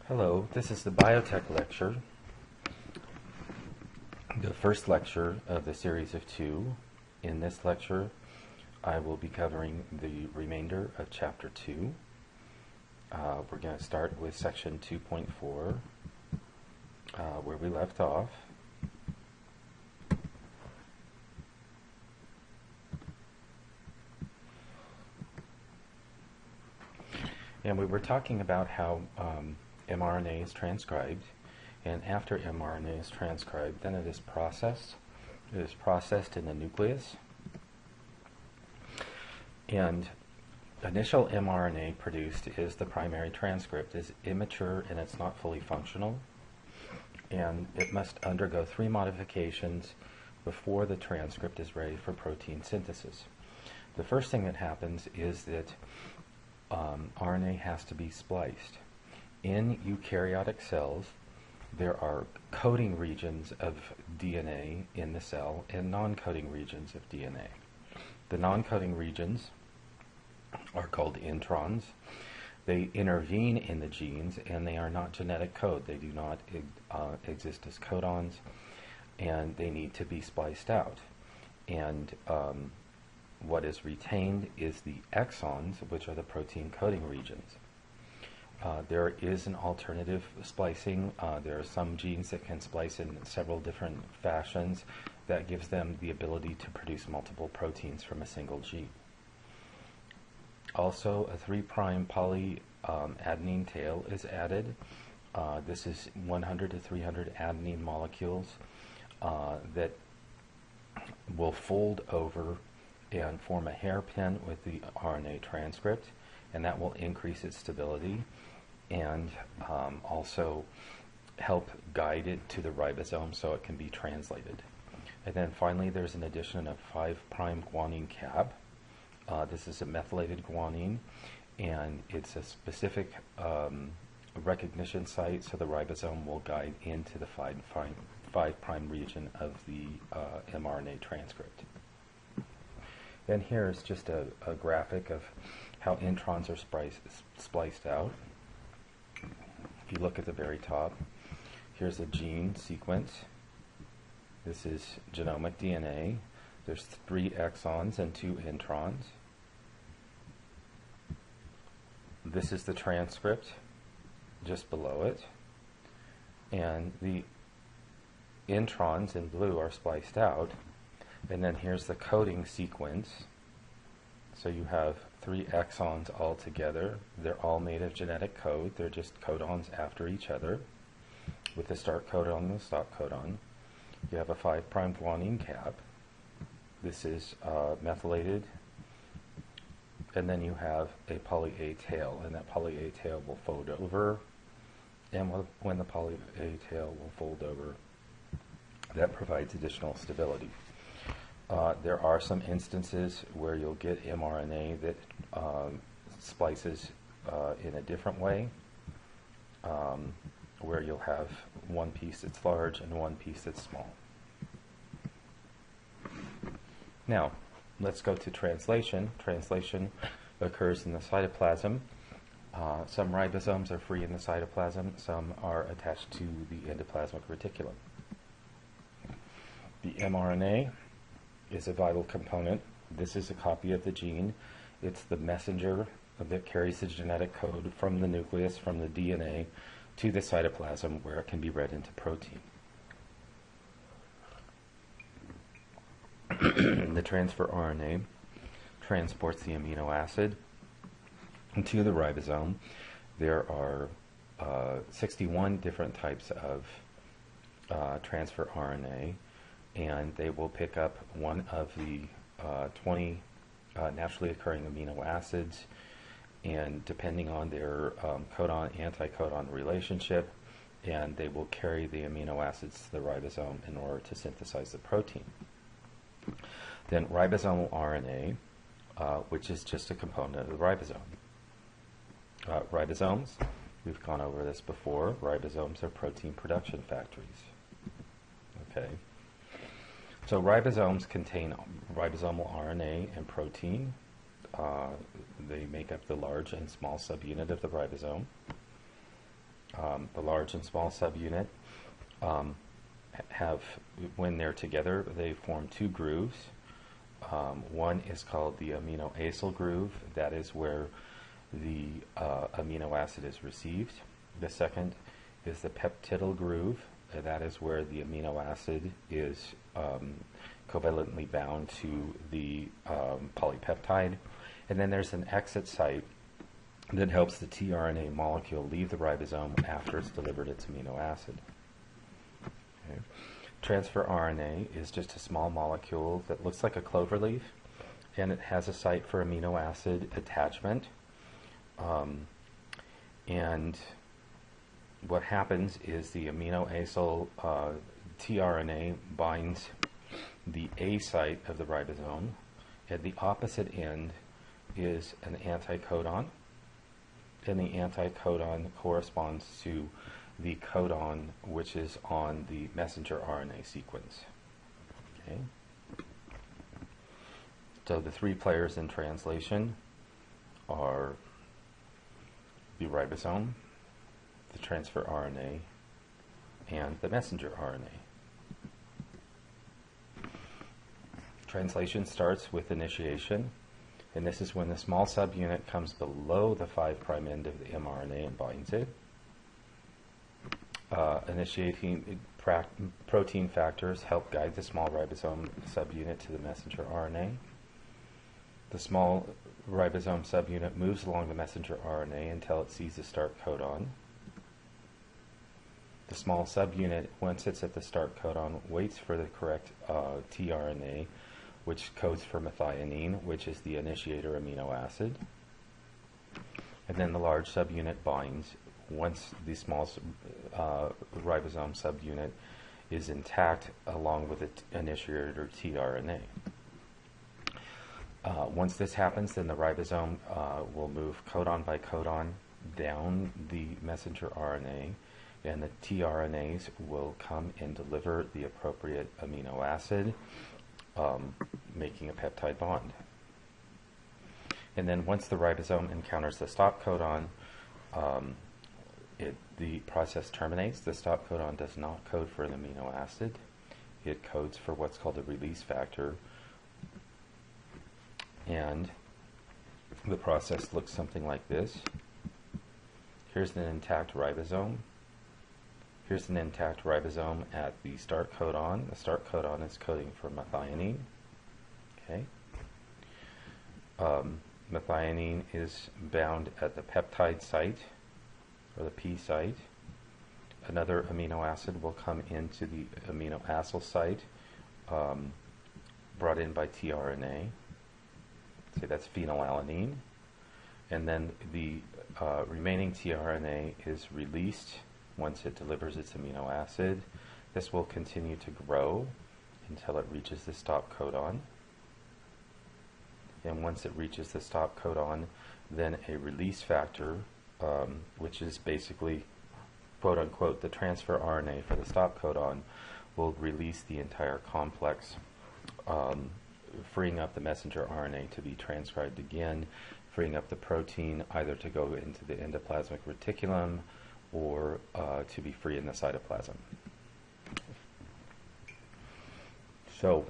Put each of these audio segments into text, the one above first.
Hello, this is the Biotech lecture, the first lecture of the series of two. In this lecture, I will be covering the remainder of Chapter 2. We're going to start with Section 2.4, where we left off. And we were talking about how mRNA is transcribed, and after mRNA is transcribed, then it is processed. It is processed in the nucleus, and initial mRNA produced is the primary transcript. It's immature and it's not fully functional, and it must undergo 3 modifications before the transcript is ready for protein synthesis. The first thing that happens is that RNA has to be spliced. In eukaryotic cells, there are coding regions of DNA in the cell and non-coding regions of DNA. The non-coding regions are called introns. They intervene in the genes, and they are not genetic code. They do not exist as codons, and they need to be spliced out. And what is retained is the exons, which are the protein coding regions. There is an alternative splicing. There are some genes that can splice in several different fashions that gives them the ability to produce multiple proteins from a single gene. Also, a 3' polyadenine tail is added. This is 100 to 300 adenine molecules that will fold over and form a hairpin with the RNA transcript, and that will increase its stability and also help guide it to the ribosome so it can be translated. And then finally, there's an addition of 5' guanine cap. This is a methylated guanine, and it's a specific recognition site, so the ribosome will guide into the 5' region of the mRNA transcript. And here is just a graphic of how introns are spliced out. If you look at the very top, here's a gene sequence. This is genomic DNA. There's 3 exons and 2 introns. This is the transcript just below it. And the introns in blue are spliced out. And then here's the coding sequence. So you have 3 exons all together. They're all made of genetic code. They're just codons after each other, with the start codon and the stop codon. You have a 5' guanine cap. This is methylated. And then you have a poly A tail, and that poly A tail will fold over. And when the poly A tail will fold over, that provides additional stability. There are some instances where you'll get mRNA that splices in a different way, where you'll have one piece that's large and one piece that's small. Now, let's go to translation. Translation occurs in the cytoplasm. Some ribosomes are free in the cytoplasm. Some are attached to the endoplasmic reticulum. The mRNA is a vital component. This is a copy of the gene. It's the messenger that carries the genetic code from the nucleus, from the DNA, to the cytoplasm, where it can be read into protein. The transfer RNA transports the amino acid to the ribosome. There are 61 different types of transfer RNA, and they will pick up one of the 20 naturally occurring amino acids, and depending on their codon-anticodon relationship, and they will carry the amino acids to the ribosome in order to synthesize the protein. Then ribosomal RNA, which is just a component of the ribosome. Ribosomes, we've gone over this before. Ribosomes are protein production factories. Okay. So ribosomes contain ribosomal RNA and protein. They make up the large and small subunit of the ribosome. The large and small subunit have, when they're together, they form two grooves. One is called the aminoacyl groove. That is where the amino acid is received. The second is the peptidyl groove. That is where the amino acid is covalently bound to the polypeptide. And then there's an exit site that helps the tRNA molecule leave the ribosome after it's delivered its amino acid. Okay. Transfer RNA is just a small molecule that looks like a clover leaf, and it has a site for amino acid attachment. And what happens is the aminoacyl tRNA binds the A site of the ribosome. At the opposite end is an anticodon, and the anticodon corresponds to the codon which is on the messenger RNA sequence. Okay. So the three players in translation are the ribosome, the transfer RNA, and the messenger RNA. Translation starts with initiation, and this is when the small subunit comes below the 5' end of the mRNA and binds it. Initiating protein factors help guide the small ribosome subunit to the messenger RNA. The small ribosome subunit moves along the messenger RNA until it sees the start codon. The small subunit, once it's at the start codon, waits for the correct tRNA, which codes for methionine, which is the initiator amino acid. And then the large subunit binds once the small ribosome subunit is intact along with its initiator tRNA. Once this happens, then the ribosome will move codon by codon down the messenger RNA, and the tRNAs will come and deliver the appropriate amino acid, making a peptide bond. And then once the ribosome encounters the stop codon, the process terminates. The stop codon does not code for an amino acid. It codes for what's called a release factor. And the process looks something like this. Here's an intact ribosome. Here's an intact ribosome at the start codon. The start codon is coding for methionine. Okay. Methionine is bound at the peptide site, or the P site. Another amino acid will come into the amino acyl site, brought in by tRNA. Say that's phenylalanine. And then the remaining tRNA is released once it delivers its amino acid. This will continue to grow until it reaches the stop codon. And once it reaches the stop codon, then a release factor, which is basically, quote unquote, the transfer RNA for the stop codon, will release the entire complex, freeing up the messenger RNA to be transcribed again, freeing up the protein either to go into the endoplasmic reticulum or to be free in the cytoplasm. So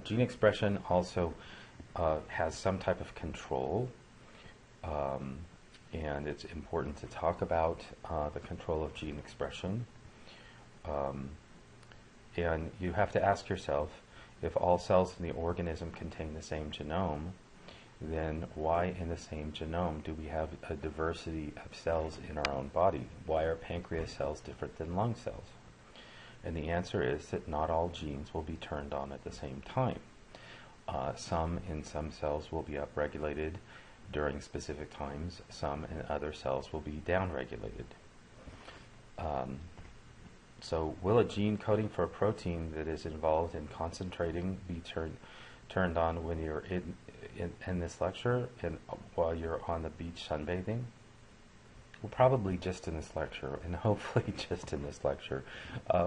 gene expression also has some type of control, and it's important to talk about the control of gene expression. And you have to ask yourself, if all cells in the organism contain the same genome, then why in the same genome do we have a diversity of cells in our own body? Why are pancreas cells different than lung cells? And the answer is that not all genes will be turned on at the same time. Some in some cells will be upregulated during specific times. Some in other cells will be downregulated. So will a gene coding for a protein that is involved in concentrating be turned on when you're in this lecture and while you're on the beach sunbathing? Well, probably just in this lecture, and hopefully just in this lecture.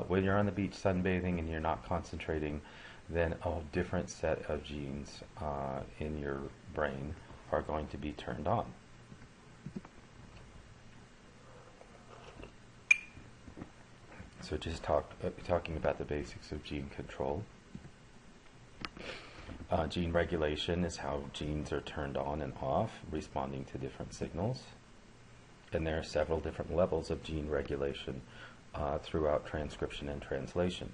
When you're on the beach sunbathing and you're not concentrating, then a different set of genes in your brain are going to be turned on. So just talking about the basics of gene control. Gene regulation is how genes are turned on and off, responding to different signals. And there are several different levels of gene regulation throughout transcription and translation.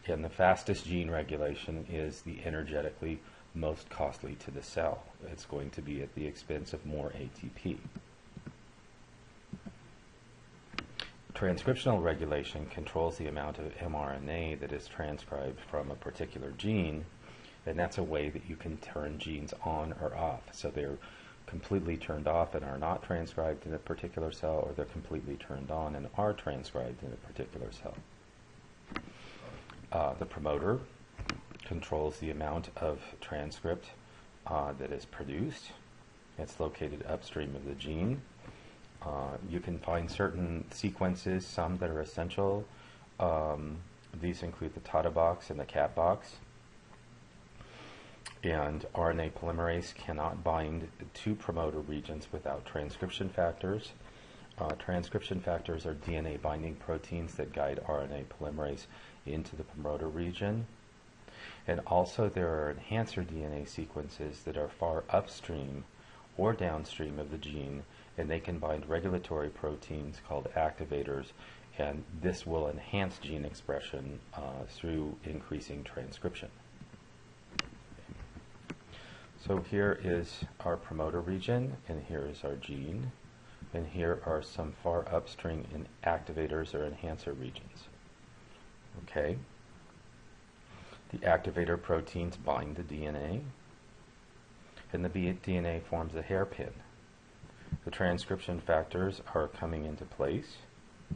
And the fastest gene regulation is the energetically most costly to the cell. It's going to be at the expense of more ATP. Transcriptional regulation controls the amount of mRNA that is transcribed from a particular gene, and that's a way that you can turn genes on or off. So they're completely turned off and are not transcribed in a particular cell, or they're completely turned on and are transcribed in a particular cell. The promoter controls the amount of transcript that is produced. It's located upstream of the gene. You can find certain sequences, some that are essential. These include the Tata box and the cat box. And RNA polymerase cannot bind to promoter regions without transcription factors. Transcription factors are DNA binding proteins that guide RNA polymerase into the promoter region. And also there are enhancer DNA sequences that are far upstream or downstream of the gene, and they can bind regulatory proteins called activators, and this will enhance gene expression through increasing transcription. So here is our promoter region, and here is our gene, and here are some far upstream in activators or enhancer regions. Okay. The activator proteins bind the DNA, and the DNA forms a hairpin. The transcription factors are coming into place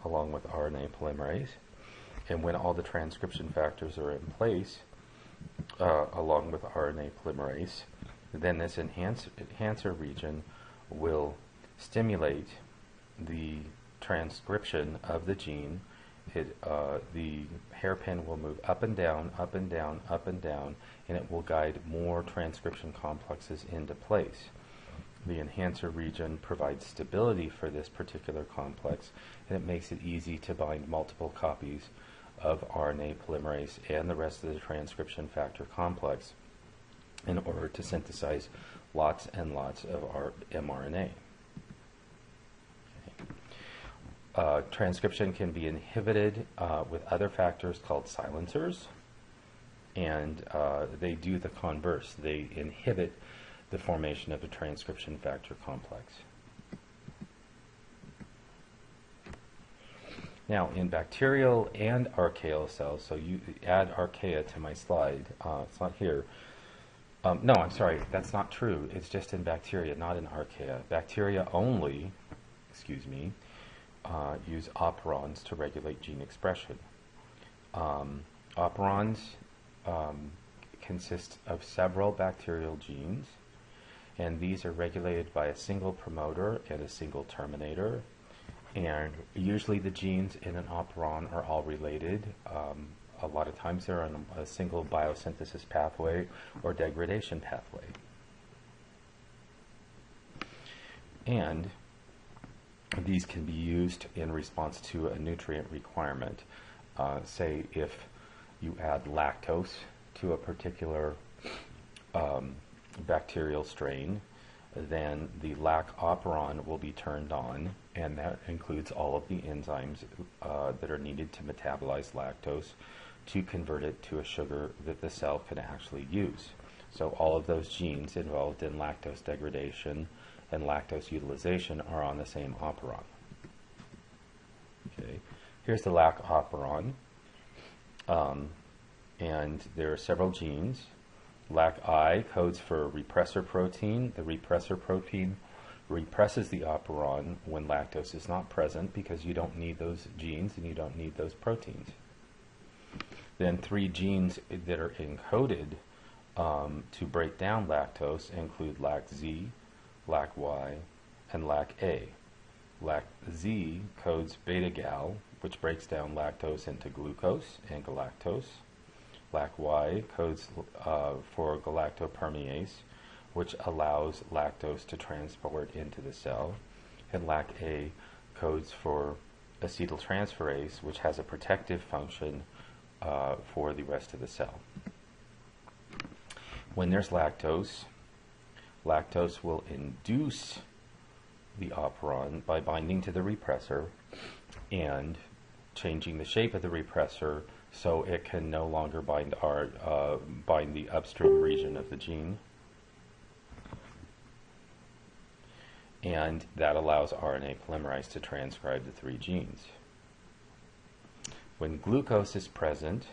along with RNA polymerase, and when all the transcription factors are in place along with RNA polymerase, then this enhancer region will stimulate the transcription of the gene. The hairpin will move up and down, up and down, up and down, and it will guide more transcription complexes into place. The enhancer region provides stability for this particular complex, and it makes it easy to bind multiple copies of RNA polymerase and the rest of the transcription factor complex in order to synthesize lots and lots of our mRNA. Transcription can be inhibited with other factors called silencers, and they do the converse. They inhibit the formation of a transcription factor complex. Now, in bacterial and archaeal cells, so you add archaea to my slide. It's not here. No, I'm sorry, that's not true. It's just in bacteria, not in archaea. Bacteria only, use operons to regulate gene expression. Operons consist of several bacterial genes, and these are regulated by a single promoter and a single terminator. And usually the genes in an operon are all related. A lot of times they're on a single biosynthesis pathway or degradation pathway. And these can be used in response to a nutrient requirement. Say if you add lactose to a particular bacterial strain, then the lac operon will be turned on, and that includes all of the enzymes that are needed to metabolize lactose to convert it to a sugar that the cell can actually use. So all of those genes involved in lactose degradation and lactose utilization are on the same operon. Okay, here's the lac operon, and there are several genes. LAC-I codes for repressor protein. The repressor protein represses the operon when lactose is not present, because you don't need those genes and you don't need those proteins. Then three genes that are encoded to break down lactose include LAC-Z, LAC-Y, and LAC-A. LAC-Z codes beta-gal, which breaks down lactose into glucose and galactose. LAC-Y codes for galactopermease, which allows lactose to transport into the cell. And LAC-A codes for acetyltransferase, which has a protective function for the rest of the cell. When there's lactose, lactose will induce the operon by binding to the repressor and changing the shape of the repressor so it can no longer bind the upstream region of the gene. And that allows RNA polymerase to transcribe the 3 genes. When glucose is present,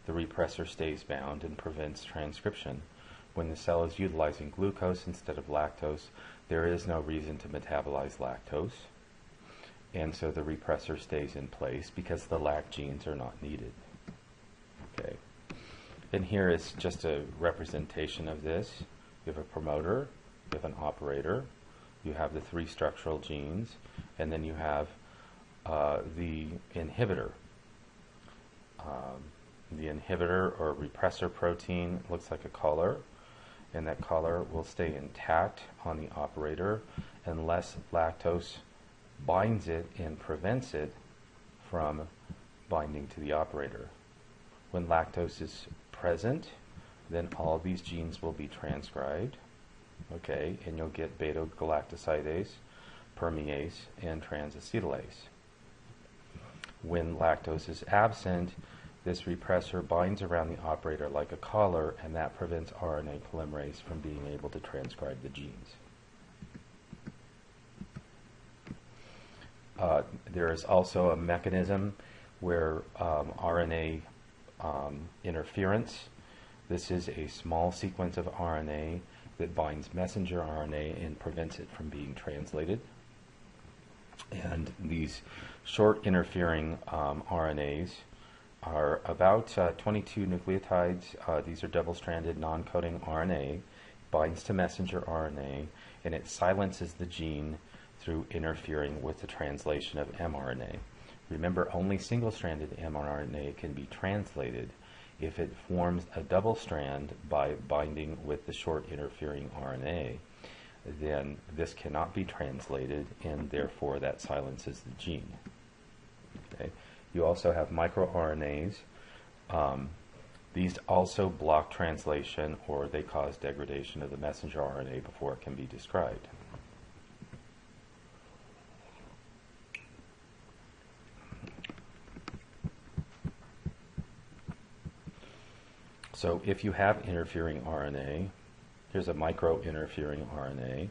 the repressor stays bound and prevents transcription. When the cell is utilizing glucose instead of lactose, there is no reason to metabolize lactose, and so the repressor stays in place because the lac genes are not needed. Okay. And here is just a representation of this. You have a promoter, you have an operator, you have the 3 structural genes, and then you have the inhibitor. The inhibitor or repressor protein looks like a collar, and that collar will stay intact on the operator unless lactose binds it and prevents it from binding to the operator. When lactose is present, then all these genes will be transcribed, okay, and you'll get beta-galactosidase, permease, and transacetylase. When lactose is absent, this repressor binds around the operator like a collar, and that prevents RNA polymerase from being able to transcribe the genes. There is also a mechanism where RNA interference. This is a small sequence of RNA that binds messenger RNA and prevents it from being translated. And these short interfering RNAs are about 22 nucleotides. These are double-stranded non-coding RNA, binds to messenger RNA, and it silences the gene through interfering with the translation of mRNA. Remember, only single-stranded mRNA can be translated if it forms a double strand by binding with the short interfering RNA. Then this cannot be translated, and therefore that silences the gene. Okay. You also have microRNAs. These also block translation, or they cause degradation of the messenger RNA before it can be described. So if you have interfering RNA, here's a micro-interfering RNA.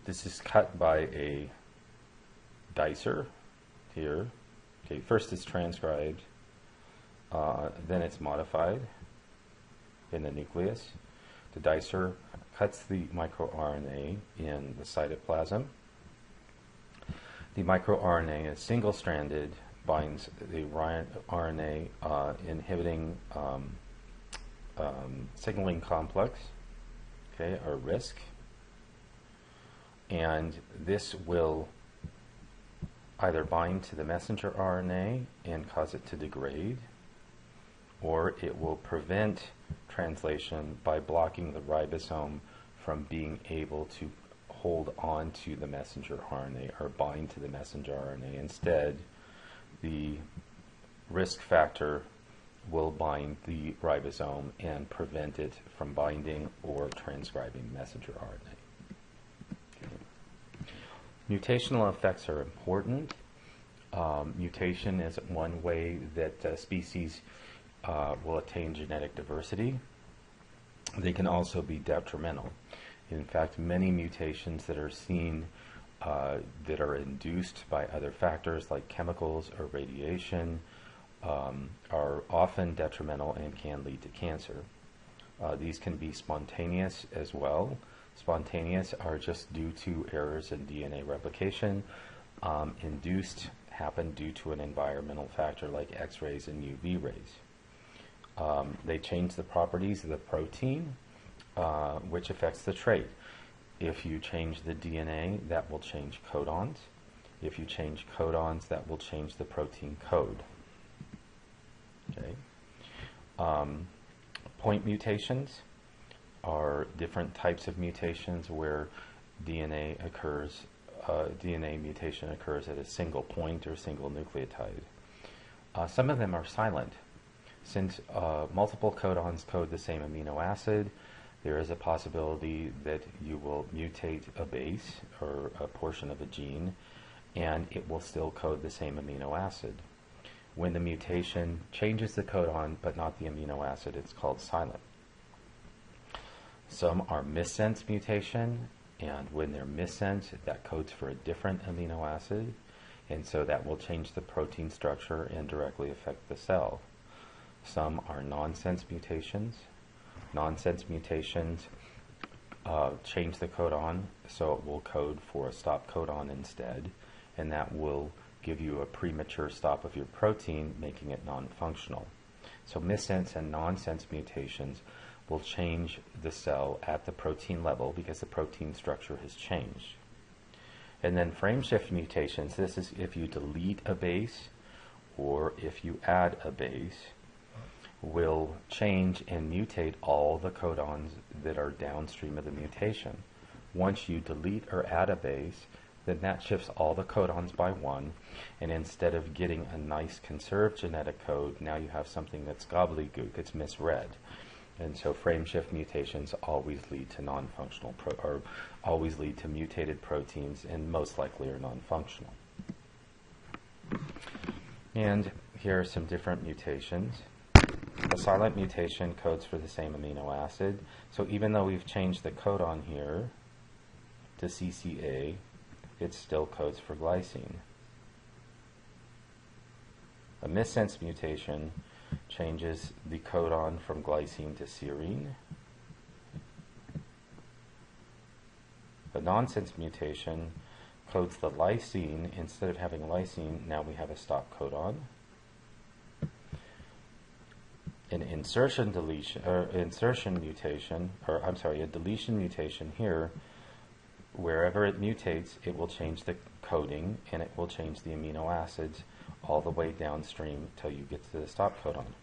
This is cut by a dicer here. Okay, first it's transcribed, then it's modified in the nucleus. The dicer cuts the microRNA in the cytoplasm. The microRNA is single-stranded, binds the RNA inhibiting signaling complex, okay, or RISC, and this will either bind to the messenger RNA and cause it to degrade, or it will prevent translation by blocking the ribosome from being able to hold on to the messenger RNA or bind to the messenger RNA. Instead, the RISC factor will bind the ribosome and prevent it from binding or transcribing messenger RNA. Okay. Mutational effects are important. Mutation is one way that species will attain genetic diversity. They can also be detrimental. In fact, many mutations that are seen that are induced by other factors like chemicals or radiation are often detrimental and can lead to cancer. These can be spontaneous as well. Spontaneous are just due to errors in DNA replication. Induced happen due to an environmental factor like X-rays and UV rays. They change the properties of the protein, which affects the trait. If you change the DNA, that will change codons. If you change codons, that will change the protein code. Okay. Point mutations are different types of mutations where DNA occurs DNA mutation occurs at a single point or single nucleotide. Some of them are silent. Since multiple codons code the same amino acid, there is a possibility that you will mutate a base or a portion of a gene, and it will still code the same amino acid. When the mutation changes the codon but not the amino acid, it's called silent. Some are missense mutation, and when they're missense, that codes for a different amino acid, and so that will change the protein structure and directly affect the cell. Some are nonsense mutations. Nonsense mutations change the codon, so it will code for a stop codon instead, and that will give you a premature stop of your protein, making it non-functional. So missense and nonsense mutations will change the cell at the protein level because the protein structure has changed. And then frameshift mutations, this is if you delete a base or if you add a base, will change and mutate all the codons that are downstream of the mutation. Once you delete or add a base, then that shifts all the codons by one, and instead of getting a nice conserved genetic code, now you have something that's gobbledygook, it's misread. And so frameshift mutations always lead to non-functional, or always lead to mutated proteins, and most likely are non-functional. And here are some different mutations. A silent mutation codes for the same amino acid. So even though we've changed the codon here to CCA, it still codes for glycine. A missense mutation changes the codon from glycine to serine. A nonsense mutation codes the lysine. Instead of having lysine, now we have a stop codon. An a deletion mutation here, wherever it mutates, it will change the coding and it will change the amino acids all the way downstream till you get to the stop codon.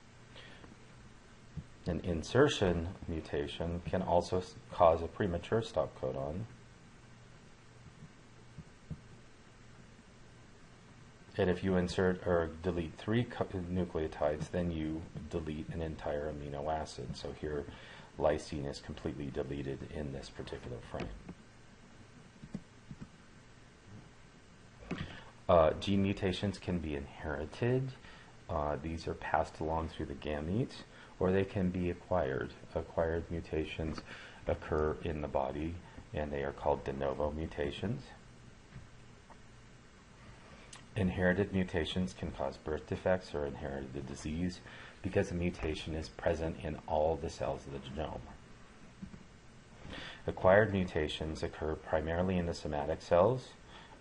An insertion mutation can also cause a premature stop codon. And if you insert or delete 3 nucleotides, then you delete an entire amino acid. So here, lysine is completely deleted in this particular frame. Gene mutations can be inherited. These are passed along through the gametes, or they can be acquired. Acquired mutations occur in the body, and they are called de novo mutations. Inherited mutations can cause birth defects or inherited disease because the mutation is present in all the cells of the genome. Acquired mutations occur primarily in the somatic cells.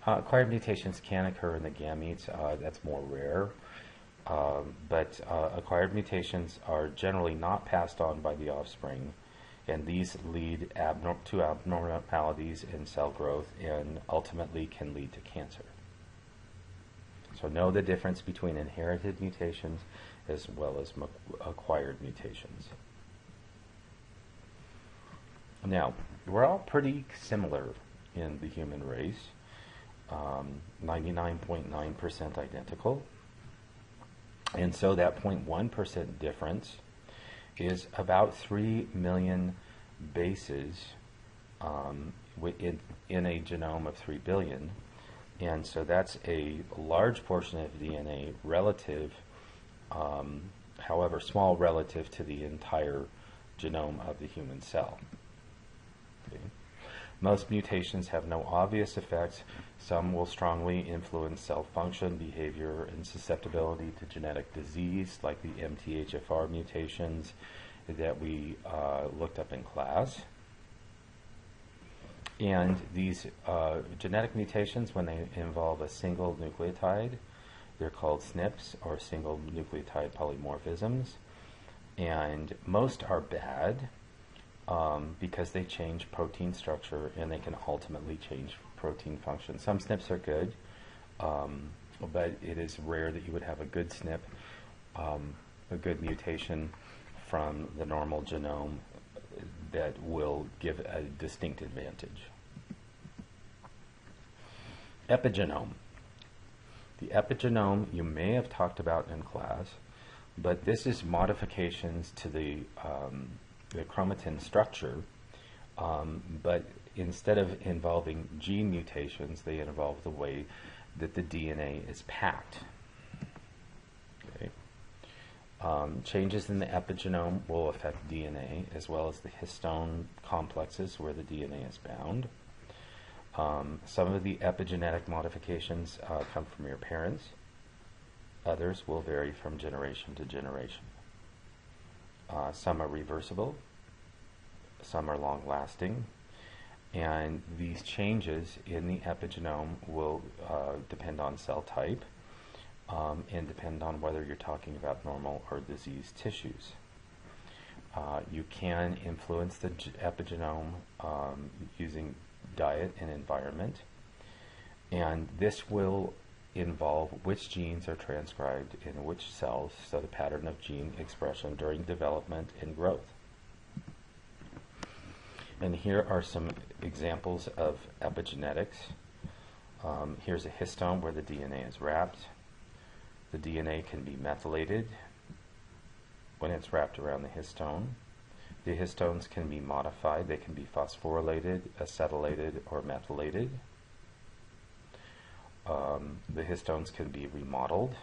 Acquired mutations can occur in the gametes. That's more rare. But acquired mutations are generally not passed on by the offspring, and these lead to abnormalities in cell growth and ultimately can lead to cancer. So know the difference between inherited mutations as well as acquired mutations. Now, we're all pretty similar in the human race, 99.9% identical. And so that 0.1% difference is about 3 million bases in a genome of 3 billion. And so that's a large portion of DNA relative, however small relative to the entire genome of the human cell. Okay. Most mutations have no obvious effects. Some will strongly influence cell function, behavior, and susceptibility to genetic disease, like the MTHFR mutations that we looked up in class. And these genetic mutations, when they involve a single nucleotide, they're called SNPs, or single nucleotide polymorphisms. And most are bad because they change protein structure and they can ultimately change protein function. Some SNPs are good, but it is rare that you would have a good SNP, a good mutation from the normal genome that will give a distinct advantage. Epigenome. The epigenome you may have talked about in class, but this is modifications to the chromatin structure, but instead of involving gene mutations, they involve the way that the DNA is packed. Okay. Changes in the epigenome will affect DNA as well as the histone complexes where the DNA is bound. Some of the epigenetic modifications come from your parents. Others will vary from generation to generation. Some are reversible, some are long-lasting, and these changes in the epigenome will depend on cell type and depend on whether you're talking about normal or diseased tissues. You can influence the epigenome using diet and environment, and this will involve which genes are transcribed in which cells, so the pattern of gene expression during development and growth. And here are some examples of epigenetics. Here's a histone where the DNA is wrapped. The DNA can be methylated when it's wrapped around the histone. The histones can be modified. They can be phosphorylated, acetylated, or methylated. The histones can be remodeled,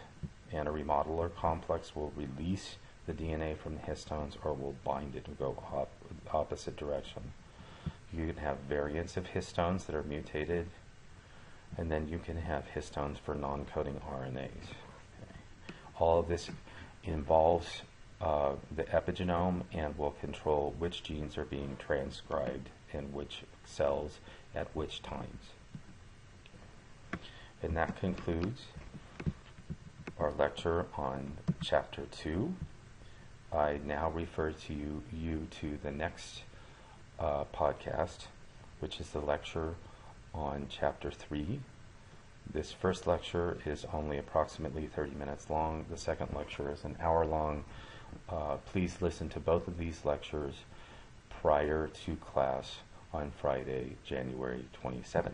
and a remodeler complex will release the DNA from the histones or will bind it and go opposite direction. You can have variants of histones that are mutated, and then you can have histones for non-coding RNAs. Okay. All of this involves the epigenome and will control which genes are being transcribed in which cells at which times. And that concludes our lecture on Chapter 2. I now refer to you to the next podcast, which is the lecture on Chapter 3. This first lecture is only approximately 30 minutes long. The second lecture is an hour long. Please listen to both of these lectures prior to class on Friday, January 27th.